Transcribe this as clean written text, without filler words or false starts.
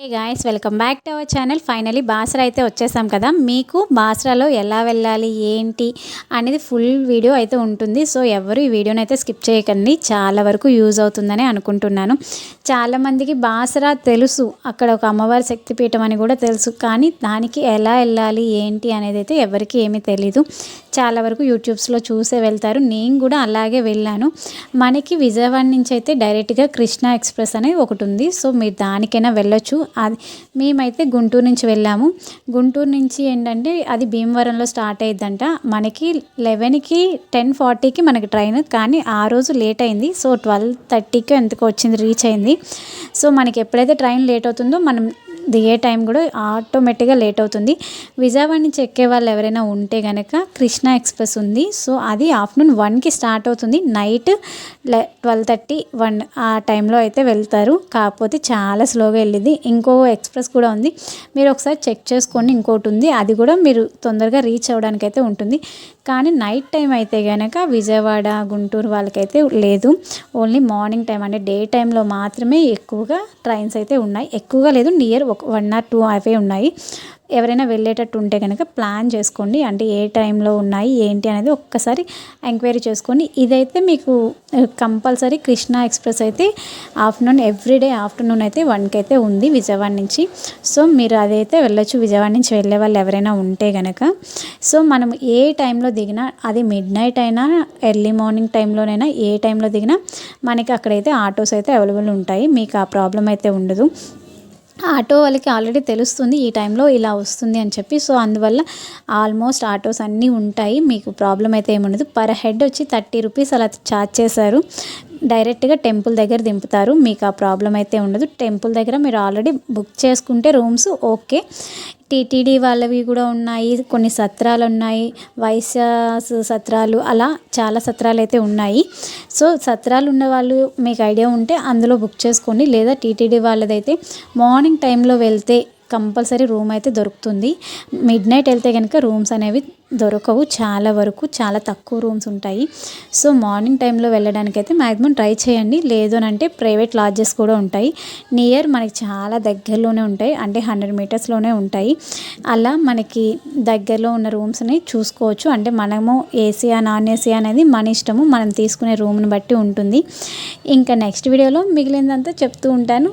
Hey guys, welcome back to our channel. Finally Basara అయితే వచ్చేసాం కదా. మీకు బాసరాలో ఎలా వెళ్ళాలి ఏంటి అనేది ఫుల్ వీడియో అయితే ఉంటుంది. సో ఎవరు ఈ వీడియోని అయితే స్కిప్ చేయకండి, చాలా వరకు యూజ్ అవుతుందని అనుకుంటున్నాను. చాలామందికి బాసరా తెలుసు, అక్కడ ఒక అమ్మవారి శక్తిపీఠం అని కూడా తెలుసు, కానీ దానికి ఎలా వెళ్ళాలి ఏంటి అనేది అయితే ఎవరికి ఏమీ తెలీదు. చాలా వరకు యూట్యూబ్స్లో చూసే వెళ్తారు. నేను కూడా అలాగే వెళ్ళాను. మనకి విజయవాడ నుంచి అయితే డైరెక్ట్గా కృష్ణా ఎక్స్ప్రెస్ అనేది ఒకటి ఉంది. సో మీరు దానికైనా వెళ్ళొచ్చు. అది మేమైతే గుంటూరు నుంచి వెళ్ళాము. గుంటూరు నుంచి ఏంటంటే అది భీమవరంలో స్టార్ట్ అయ్యిద్దంట. మనకి 11కి 10:40కి మనకి ట్రైన్, కానీ ఆ రోజు లేట్ అయింది. సో 12:30కి ఎంతకో వచ్చింది, రీచ్ అయింది. సో మనకి ఎప్పుడైతే ట్రైన్ లేట్ అవుతుందో మనం దిగే టైం కూడా ఆటోమేటిక్గా లేట్ అవుతుంది. విజయవాడ నుంచి ఎక్కే వాళ్ళు ఎవరైనా ఉంటే కనుక కృష్ణా ఎక్స్ప్రెస్ ఉంది. సో అది ఆఫ్టర్నూన్ 1కి స్టార్ట్ అవుతుంది. నైట్ 12:30, 1 ఆ టైంలో అయితే వెళ్తారు. కాకపోతే చాలా స్లోగా వెళ్ళింది. ఇంకో ఎక్స్ప్రెస్ కూడా ఉంది, మీరు ఒకసారి చెక్ చేసుకోండి. ఇంకోటి ఉంది, అది కూడా మీరు తొందరగా రీచ్ అవ్వడానికి అయితే ఉంటుంది. కానీ నైట్ టైం అయితే కనుక విజయవాడ గుంటూరు వాళ్ళకైతే లేదు. ఓన్లీ మార్నింగ్ టైం అంటే డే టైంలో మాత్రమే ఎక్కువగా ట్రైన్స్ అయితే ఉన్నాయి. ఎక్కువగా లేదు, నియర్ 1 or 2 అవే ఉన్నాయి. ఎవరైనా వెళ్ళేటట్టు ఉంటే కనుక ప్లాన్ చేసుకోండి. అంటే ఏ టైంలో ఉన్నాయి ఏంటి అనేది ఒక్కసారి ఎంక్వైరీ చేసుకోండి. ఇదైతే మీకు కంపల్సరీ కృష్ణా ఎక్స్ప్రెస్ అయితే ఆఫ్టర్నూన్, ఎవ్రీడే ఆఫ్టర్నూన్ అయితే 1కి అయితే ఉంది విజయవాడ నుంచి. సో మీరు అదైతే వెళ్ళొచ్చు, విజయవాడ నుంచి వెళ్ళే వాళ్ళు ఎవరైనా ఉంటే కనుక. సో మనం ఏ టైంలో దిగినా, అది మిడ్ నైట్ అయినా ఎర్లీ మార్నింగ్ టైంలోనైనా ఏ టైంలో దిగినా మనకి అక్కడైతే ఆటోస్ అయితే అవైలబుల్ ఉంటాయి. మీకు ఆ ప్రాబ్లం అయితే ఉండదు. ఆటో వాళ్ళకి ఆల్రెడీ తెలుస్తుంది ఈ టైంలో ఇలా వస్తుంది అని చెప్పి. సో అందువల్ల ఆల్మోస్ట్ ఆటోస్ అన్నీ ఉంటాయి, మీకు ప్రాబ్లం అయితే ఏముండదు. పర్ హెడ్ వచ్చి 30 రూపీస్ అలా ఛార్జ్ చేశారు. డైరెక్ట్గా టెంపుల్ దగ్గర దింపుతారు, మీకు ఆ ప్రాబ్లం అయితే ఉండదు. టెంపుల్ దగ్గర మీరు ఆల్రెడీ బుక్ చేసుకుంటే రూమ్స్ ఓకే. టీటీడీ వాళ్ళవి కూడా ఉన్నాయి, కొన్ని సత్రాలు ఉన్నాయి, వైశ్య సత్రాలు, అలా చాలా సత్రాలు అయితే ఉన్నాయి. సో సత్రాలు ఉన్న వాళ్ళు మీకు ఐడియా ఉంటే అందులో బుక్ చేసుకోండి. లేదా టీటీడీ వాళ్ళదైతే మార్నింగ్ టైంలో వెళ్తే కంపల్సరీ రూమ్ అయితే దొరుకుతుంది. మిడ్ నైట్ వెళ్తే కనుక రూమ్స్ అనేవి దొరకవు, చాలా వరకు చాలా తక్కువ రూమ్స్ ఉంటాయి. సో మార్నింగ్ టైంలో వెళ్ళడానికైతే మ్యాక్సిమం ట్రై చేయండి. లేదు అని అంటే ప్రైవేట్ లాడ్జెస్ కూడా ఉంటాయి, నియర్ మనకి చాలా దగ్గరలోనే ఉంటాయి, అంటే 100 మీటర్స్లోనే ఉంటాయి. అలా మనకి దగ్గరలో ఉన్న రూమ్స్ని చూసుకోవచ్చు. అంటే మనము ఏసీయా నాన్ ఏసీ అనేది మన ఇష్టము, మనం తీసుకునే రూమ్ని బట్టి ఉంటుంది. ఇంకా నెక్స్ట్ వీడియోలో మిగిలిందంతా చెప్తూ ఉంటాను.